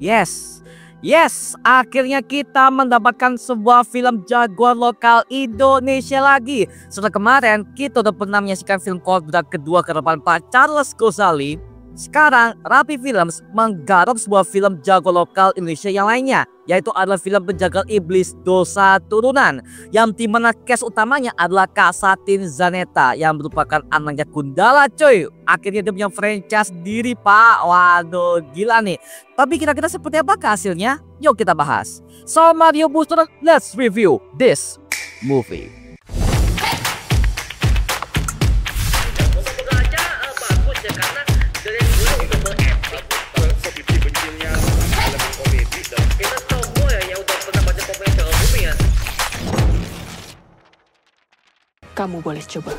Yes, akhirnya kita mendapatkan sebuah film jagoan lokal Indonesia lagi. Setelah kemarin kita udah pernah menyaksikan film Kodrat kedua kedepan Pak Charles Gozali. Sekarang Rapi Films menggarap sebuah film jago lokal Indonesia yang lainnya, yaitu adalah film Penjagal Iblis Dosa Turunan, yang dimana cast utamanya adalah Kak Satin Zaneta yang merupakan anaknya Gundala coy. Akhirnya dia punya franchise sendiri pak. Waduh gila nih. Tapi kira-kira seperti apa hasilnya? Yuk kita bahas. So Mario Booster, let's review this movie. Kamu boleh coba.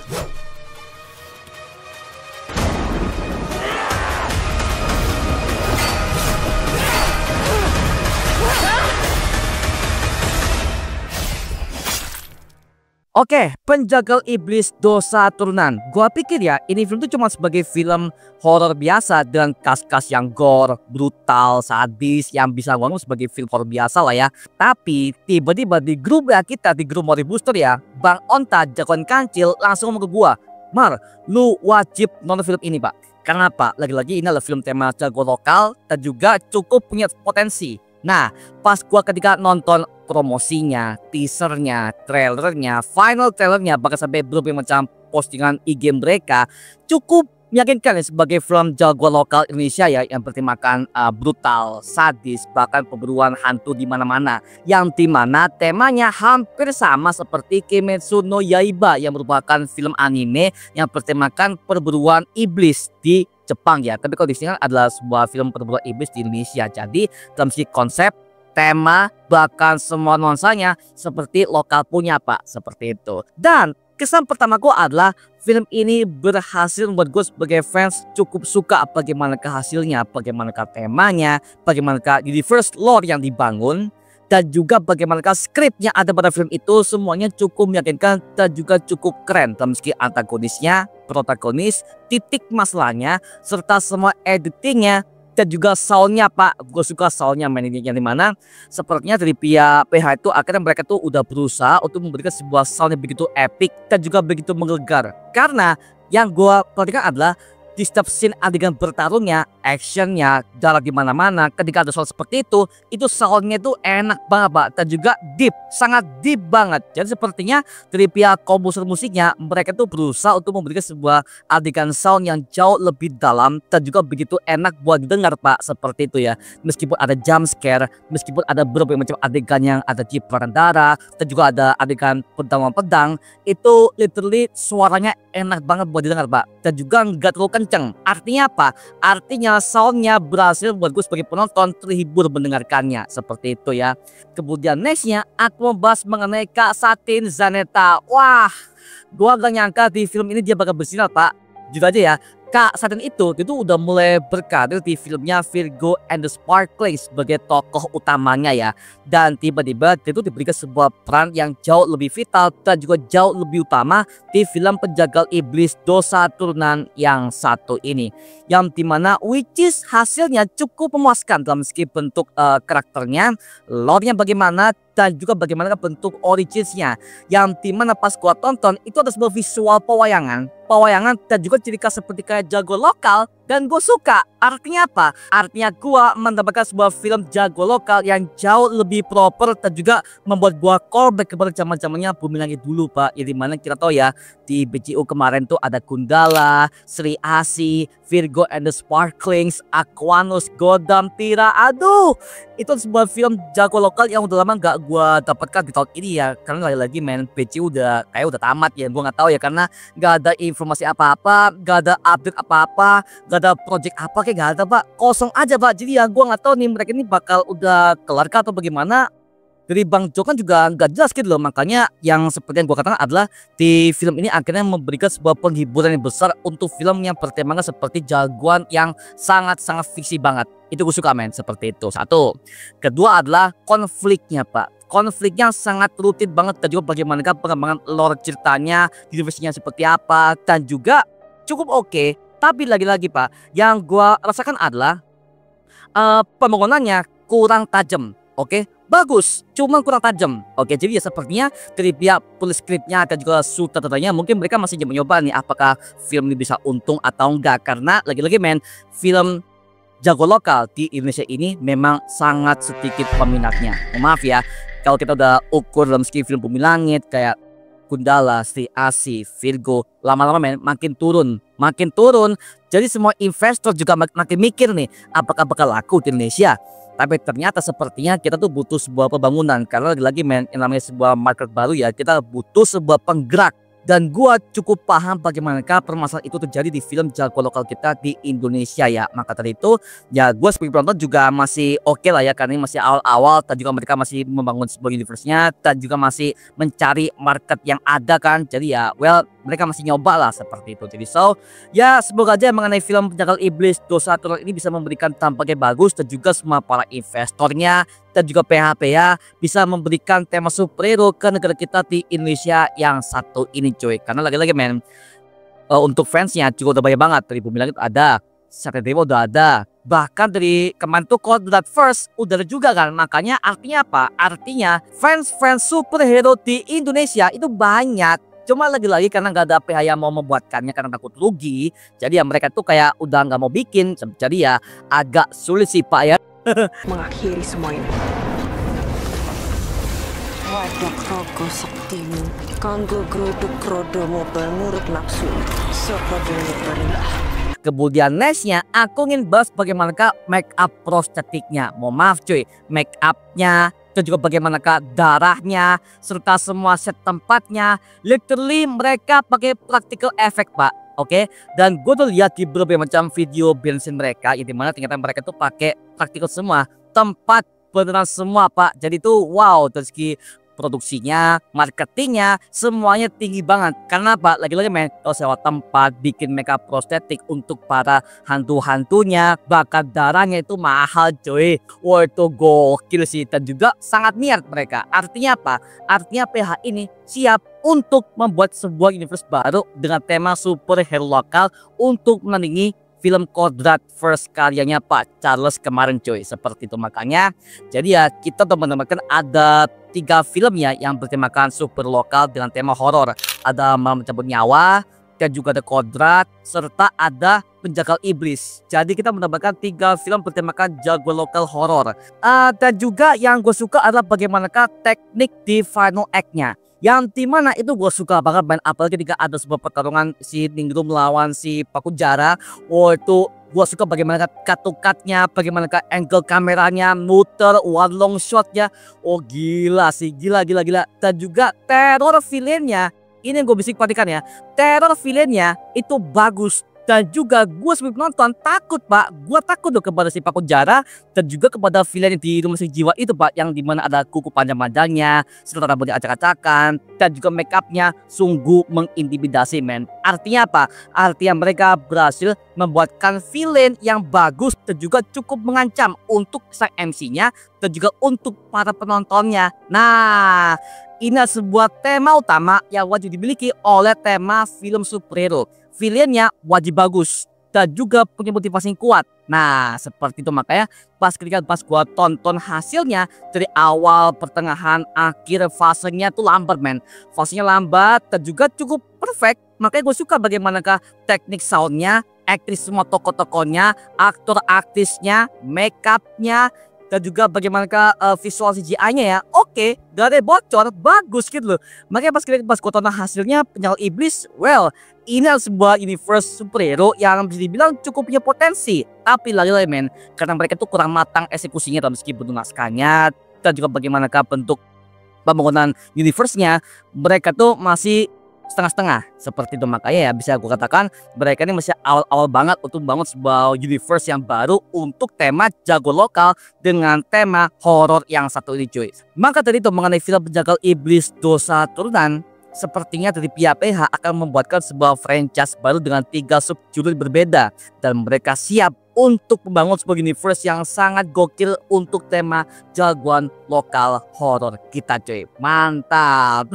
Oke, Penjagal Iblis Dosa Turunan. Gua pikir ya, ini film tuh cuma sebagai film horor biasa dengan kas-kas yang gore, brutal, sadis, yang bisa ngomong sebagai film horor biasa lah ya. Tapi tiba-tiba di grup ya kita, di grup Mori Booster ya, Bang Onta jagoan kancil langsung ngomong ke gua, "Mar, lu wajib nonton film ini pak." Karena apa? Lagi-lagi ini adalah film tema jago lokal dan juga cukup punya potensi. Nah, pas gua ketika nonton promosinya, teasernya, trailernya, final trailernya, bahkan sampai berbagai macam postingan IG mereka, cukup meyakinkan ya sebagai film jagoan lokal Indonesia ya, yang bertemakan brutal, sadis, bahkan pemburuan hantu di mana-mana, yang dimana temanya hampir sama seperti Kimetsu no Yaiba yang merupakan film anime yang bertemakan perburuan iblis di Jepang ya. Tapi kalau di sini kan adalah sebuah film perburuan iblis di Indonesia. Jadi dalam segi konsep, tema, bahkan semua nuansanya seperti lokal punya pak, seperti itu. Dan kesan pertamaku adalah film ini berhasil membuat gue sebagai fans cukup suka bagaimana hasilnya, bagaimana temanya, bagaimana universe lore yang dibangun, dan juga bagaimana skrip yang ada pada film itu semuanya cukup meyakinkan dan juga cukup keren dalam segi antagonisnya, protagonis, titik masalahnya, serta semua editingnya dan juga soundnya pak. Gue suka soundnya yang dimana sepertinya dari pihak PH itu akhirnya mereka tuh udah berusaha untuk memberikan sebuah sound yang begitu epic dan juga begitu menggelegar. Karena yang gue perhatikan adalah di setiap scene adegan bertarungnya, actionnya, jalan di mana-mana, ketika ada sound seperti itu soundnya itu enak banget pak, dan juga deep, sangat deep banget. Jadi sepertinya dari pihak komposer musiknya mereka tuh berusaha untuk memberikan sebuah adegan sound yang jauh lebih dalam dan juga begitu enak buat didengar pak, seperti itu ya. Meskipun ada jump scare, meskipun ada berbagai macam adegan yang ada cipratan darah, dan juga ada adegan pedang, itu literally suaranya enak banget buat didengar pak, dan juga nggak terlalu kenceng. Artinya apa? Artinya soundnya berhasil buat gue sebagai penonton terhibur mendengarkannya, seperti itu ya. Kemudian nextnya aku membahas mengenai Kak Satin Zaneta. Wah, gue gak nyangka di film ini dia bakal bersinar pak. Jujur aja ya, Kak Satin itu udah mulai berkarir di filmnya Virgo and the Sparklings sebagai tokoh utamanya ya. Dan tiba-tiba dia itu diberikan sebuah peran yang jauh lebih vital dan juga jauh lebih utama di film Penjagal Iblis Dosa Turunan yang satu ini. Yang dimana which is hasilnya cukup memuaskan dalam segi bentuk karakternya, lore-nya bagaimana, dan juga bagaimana bentuk originsnya. Yang dimana pas gua tonton itu ada sebuah visual pewayangan dan juga ciri khas seperti kayak jago lokal, dan gue suka. Artinya apa? Artinya gue mendapatkan sebuah film jago lokal yang jauh lebih proper dan juga membuat gue callback kepada zaman-zamannya Bumi Langit dulu pak. Ya dimana kita tahu ya di BCU kemarin tuh ada Gundala, Sri Asi, Virgo and the Sparklings, Aquanus, Godam, Tira. Aduh, itu sebuah film jago lokal yang udah lama gak gue dapatkan di tahun ini ya. Karena lagi main BCU udah tamat ya. Gue gak tahu ya karena gak ada informasi apa-apa, gak ada update apa-apa, gak ada project apa, kayak gak ada pak, kosong aja pak. Jadi ya gue nggak tahu nih mereka ini bakal udah kelar kah atau bagaimana. Dari Bang Jo kan juga nggak jelas gitu loh. Makanya yang seperti yang gue katakan adalah di film ini akhirnya memberikan sebuah penghiburan yang besar untuk film yang bertemakan seperti jagoan yang sangat-sangat fiksi banget. Itu gue suka men, seperti itu. Satu. Kedua adalah konfliknya pak. Konfliknya sangat rutin banget dan juga bagaimana pengembangan lore ceritanya, universe-nya seperti apa, dan juga cukup oke. Tapi lagi-lagi pak, yang gua rasakan adalah pembangunannya kurang tajam. Oke, bagus, cuma kurang tajam. Oke, jadi ya sepertinya dari pihak penulis skripnya dan juga sutradaranya mungkin mereka masih mencoba nih apakah film ini bisa untung atau enggak, karena lagi-lagi men, film jago lokal di Indonesia ini memang sangat sedikit peminatnya. Maaf ya, kalau kita udah ukur dalam segi film Bumi Langit kayak Gundala, Sri Asih, Virgo, lama-lama men makin turun, makin turun. Jadi semua investor juga makin mikir nih, apakah bakal laku di Indonesia. Tapi ternyata sepertinya kita tuh butuh sebuah pembangunan, karena lagi-lagi men, yang namanya sebuah market baru ya, kita butuh sebuah penggerak. Dan gua cukup paham bagaimanakah permasalahan itu terjadi di film jago lokal kita di Indonesia ya. Maka dari itu ya gua sebagai penonton juga masih oke lah ya, karena ini masih awal-awal dan juga mereka masih membangun sebuah universe-nya dan juga masih mencari market yang ada kan. Jadi ya well, mereka masih nyoba lah seperti itu. Jadi so ya semoga aja mengenai film Penjagal Iblis Dosa Turunan ini bisa memberikan tampaknya bagus, dan juga semua para investornya dan juga PH-PH bisa memberikan tema superhero ke negara kita di Indonesia yang satu ini cuy. Karena lagi-lagi men, untuk fansnya juga udah banyak banget. Dari Bumi Langit ada, Satria Dewa udah ada, bahkan dari kemarin tuh Kodrat First udah ada juga kan. Makanya artinya apa? Artinya fans-fans superhero di Indonesia itu banyak. Cuma lagi-lagi karena nggak ada PH yang mau membuatkannya karena takut rugi, jadi ya mereka tuh kayak udah nggak mau bikin. Jadi ya agak sulit sih Pak ya mengakhiri semua ini. Wadak rogo saktimu, kanggo grodok rodo mobile nurut nafsu, soko dulu berilah. Kemudian nextnya aku ingin bahas bagaimanakah make up prostetiknya. Mohon maaf cuy, make upnya dan juga bagaimanakah darahnya serta semua set tempatnya. Literally mereka pakai practical effect Pak. Oke, dan gue tuh lihat di berbagai macam video bensin mereka, yang dimana ternyata mereka tuh pakai praktikal semua, tempat beneran semua Pak. Jadi tuh wow, dari segi produksinya, marketingnya, semuanya tinggi banget. Karena Pak, lagi-lagi men, kalau sewa tempat, bikin makeup prostetik untuk para hantu-hantunya, bahkan darahnya itu mahal cuy. Wah itu gokil sih, dan juga sangat niat mereka. Artinya apa? Artinya PH ini siap untuk membuat sebuah universe baru dengan tema superhero lokal untuk menandingi film Kodrat First karyanya Pak Charles kemarin cuy. Seperti itu makanya jadi ya kita teman-teman ada 3 film ya yang bertemakan super lokal dengan tema horor. Ada Malam Mencabut Nyawa, dan juga ada Kodrat, serta ada Penjagal Iblis. Jadi kita mendapatkan 3 film bertemakan jago lokal horor. Dan juga yang gue suka adalah bagaimanakah teknik di final act-nya, yang dimana itu gue suka banget main, apalagi ketika ada sebuah pertarungan si Ningrum melawan si Pakujara. Oh itu gue suka bagaimana cut-nya, bagaimana angle kameranya muter, one long shotnya. Oh gila sih, gila. Dan juga teror villainnya, ini yang gue bisa perhatikan ya, teror villainnya itu bagus. Dan juga gue sebagai penonton takut Pak, gue takut loh kepada si Pakujara dan juga kepada villain di Rumah Sakit Jiwa itu Pak, yang dimana ada kuku panjang-panjangnya, serta rambutnya acak-acakan, dan juga make upnya sungguh mengintimidasi men. Artinya apa? Artinya mereka berhasil membuatkan villain yang bagus dan juga cukup mengancam untuk sang MC-nya dan juga untuk para penontonnya. Nah, ini sebuah tema utama yang wajib dimiliki oleh tema film superhero. Villainnya wajib bagus dan juga punya motivasi yang kuat. Nah seperti itu makanya pas gua tonton hasilnya dari awal, pertengahan, akhir, fasenya tuh lambat men. Fasenya lambat dan juga cukup perfect. Makanya gue suka bagaimanakah teknik soundnya, aktris semua tokoh-tokohnya, aktor aktrisnya, make upnya, dan juga bagaimanakah visual CGI-nya ya. Oke, gak ada bocor, bagus gitu loh. Makanya pas gue tonton hasilnya Penjagal Iblis, well ini adalah sebuah universe superhero yang bisa dibilang cukup punya potensi. Tapi lagi-lagi men, karena mereka tuh kurang matang eksekusinya dalam segi bentuk naskahnya dan juga bagaimanakah bentuk pembangunan universe-nya, mereka tuh masih setengah-setengah seperti itu. Makanya ya bisa gue katakan mereka ini masih awal-awal banget untuk membangun sebuah universe yang baru untuk tema jago lokal dengan tema horor yang satu ini cuy. Maka tadi itu mengenai film Penjagal Iblis Dosa Turunan, sepertinya dari pihak PH akan membuatkan sebuah franchise baru dengan 3 subjudul berbeda, dan mereka siap untuk membangun sebuah universe yang sangat gokil untuk tema jagoan lokal horor kita cuy. Mantap.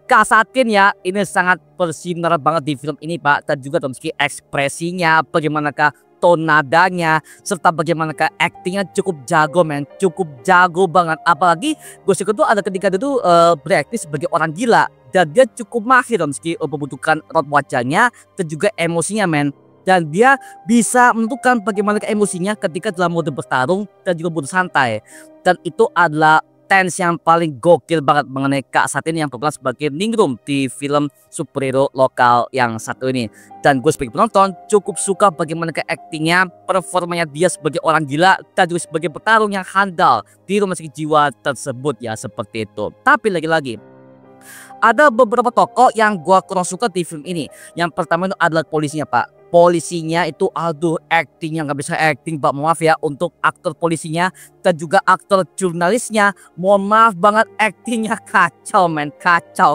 Kak Satin ya, ini sangat bersinar banget di film ini Pak, dan juga dalam segi ekspresinya, bagaimanakah tone nadanya, serta bagaimana actingnya cukup jago men, cukup jago banget. Apalagi gue suka tuh ada ketika dia tuh berakting sebagai orang gila, dan dia cukup mahir meski membutuhkan raut wajahnya dan juga emosinya men. Dan dia bisa menentukan bagaimana emosinya ketika dalam mode bertarung dan juga mode santai. Dan itu adalah tense yang paling gokil banget mengenai Kak Satin yang berperan sebagai Ningrum di film superhero lokal yang satu ini. Dan gue sebagai penonton cukup suka bagaimana actingnya, performanya dia sebagai orang gila dan juga sebagai petarung yang handal di rumah sakit jiwa tersebut ya, seperti itu. Tapi lagi-lagi ada beberapa tokoh yang gue kurang suka di film ini. Yang pertama itu adalah polisinya pak. Polisinya itu aduh, actingnya nggak bisa acting pak, maaf ya untuk aktor polisinya dan juga aktor jurnalisnya, mohon maaf banget, actingnya kacau men, kacau.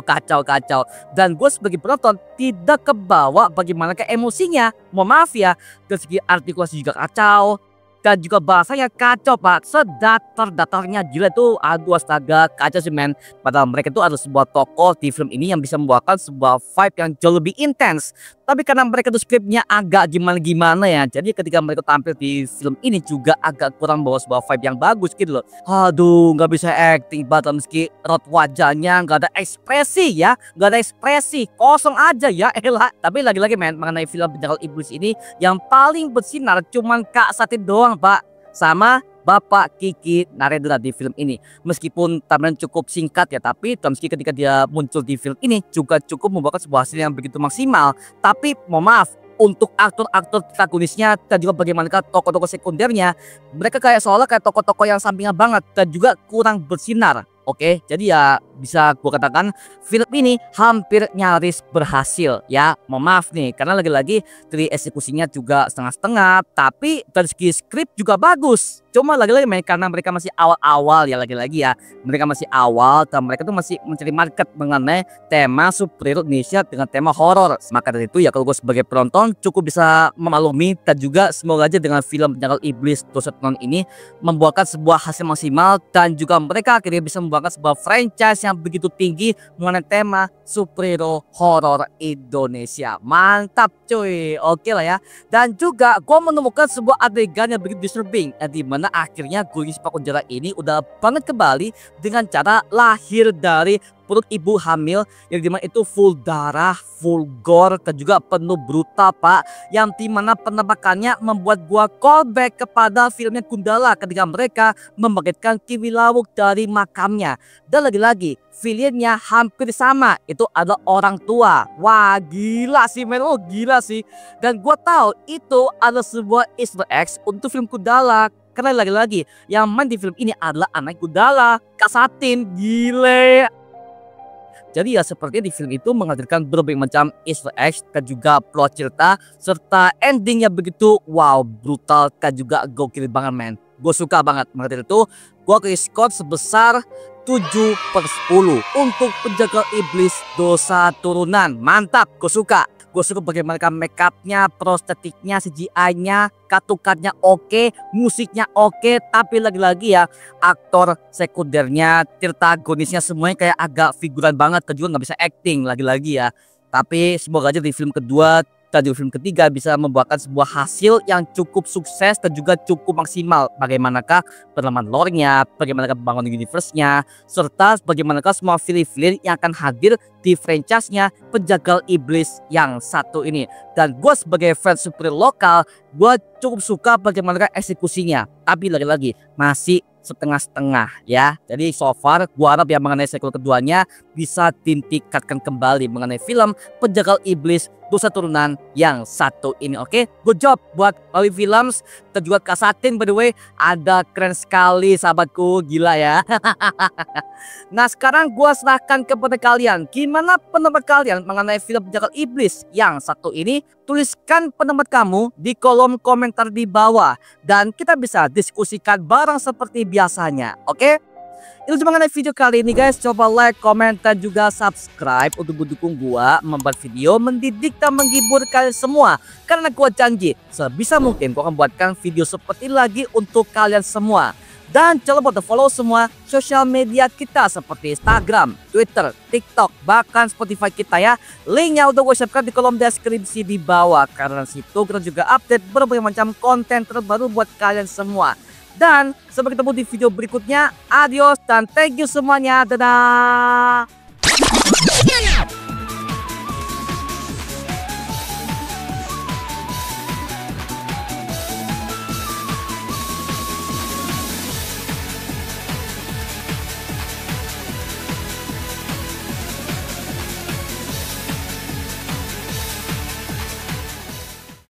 Dan gue sebagai penonton tidak kebawa bagaimana emosinya, mohon maaf ya, dari segi artikulasi juga kacau dan juga bahasanya kacau pak, sedatar-datarnya gila tuh, aduh astaga kacau sih men. Padahal mereka itu adalah sebuah tokoh di film ini yang bisa membawakan sebuah vibe yang jauh lebih intens. Tapi karena mereka tuh skripnya agak gimana ya, jadi ketika mereka tampil di film ini juga agak kurang bawa sebuah vibe yang bagus gitu loh. Aduh nggak bisa acting bahkan meski raut wajahnya nggak ada ekspresi ya, nggak ada ekspresi, kosong aja ya elah. Tapi lagi-lagi men, mengenai film Penjagal Iblis ini yang paling bersinar cuman Kak Satin doang pak, sama Bapak Kiki Narendra di film ini. Meskipun tampilan cukup singkat ya, tapi meski ketika dia muncul di film ini juga cukup membawa sebuah hasil yang begitu maksimal. Tapi mohon maaf untuk aktor-aktor protagonisnya dan juga bagaimana tokoh-tokoh sekundernya, mereka kayak seolah kayak tokoh-tokoh yang sampingan banget dan juga kurang bersinar. Oke, jadi ya bisa gue katakan film ini hampir nyaris berhasil ya. Mohon maaf nih karena lagi-lagi dari eksekusinya juga setengah-setengah, tapi dari segi skrip juga bagus. Cuma lagi-lagi karena mereka masih awal-awal ya, lagi-lagi ya mereka masih awal dan mereka tuh masih mencari market mengenai tema superhero Indonesia dengan tema horor. Maka dari itu ya kalau gue sebagai penonton cukup bisa memaklumi dan juga semoga aja dengan film Penjagal Iblis Dosa Turunan ini membuahkan sebuah hasil maksimal dan juga mereka akhirnya bisa membuahkan sebuah franchise yang begitu tinggi mengenai tema superhero horor Indonesia. Mantap cuy, oke lah ya. Dan juga gue menemukan sebuah adegan yang begitu disturbing, di mana akhirnya Gulis Pakunjara ini udah banget kembali dengan cara lahir dari perut ibu hamil yang dimana itu full darah, full gore dan juga penuh brutal pak, yang dimana penampakannya membuat gua callback kepada filmnya Gundala ketika mereka membangkitkan Kiwilawuk dari makamnya. Dan lagi-lagi villainnya hampir sama, itu adalah orang tua. Wah gila sih men, oh gila sih. Dan gua tahu itu adalah sebuah Easter egg untuk film Gundala. Karena lagi-lagi yang main di film ini adalah anak Gundala, Kak Satin, gile. Jadi ya sepertinya di film itu menghadirkan berbagai macam Easter egg dan juga plot cerita serta endingnya begitu wow, brutal dan juga gokil banget men. Gue suka banget. Maka dari itu gue kasih skor sebesar 7/10 untuk Penjagal Iblis Dosa Turunan. Mantap, gue suka. Gue suka bagaimana make upnya, prostetiknya, CGI-nya, katukannya oke, musiknya oke. Tapi lagi-lagi ya aktor sekundernya, protagonisnya semuanya kayak agak figuran banget dan juga nggak bisa acting lagi-lagi ya. Tapi semoga aja di film kedua dan di film ketiga bisa membuahkan sebuah hasil yang cukup sukses dan juga cukup maksimal. Bagaimanakah penerapan lore-nya, bagaimanakah pembangunan universe-nya, serta bagaimanakah semua villain-villain yang akan hadir di franchise-nya Penjagal Iblis yang satu ini. Dan gue sebagai fans superhero lokal, gue cukup suka bagaimana eksekusinya. Tapi lagi-lagi masih setengah-setengah ya. Jadi so far gua harap ya mengenai sequel keduanya bisa ditingkatkan kembali mengenai film Penjagal Iblis Dosa Turunan yang satu ini. Oke, good job buat Lawi Films dan juga Kak Satin, by the way, ada keren sekali sahabatku, gila ya. Nah sekarang gua serahkan kepada kalian, gimana pendapat kalian mengenai film Penjagal Iblis yang satu ini? Tuliskan pendapat kamu di kolom komentar di bawah dan kita bisa diskusikan bareng seperti biasanya. Oke? Itu cuma mengenai video kali ini guys. Coba like, comment dan juga subscribe untuk mendukung gua membuat video mendidik dan menghibur kalian semua. Karena gua janji sebisa mungkin gua akan buatkan video seperti lagi untuk kalian semua. Dan jangan lupa follow semua sosial media kita seperti Instagram, Twitter, TikTok, bahkan Spotify kita ya. Linknya udah gue siapkan di kolom deskripsi di bawah. Karena situ kita juga update berbagai macam konten terbaru buat kalian semua. Dan sampai ketemu di video berikutnya. Adios dan thank you semuanya. Dadah.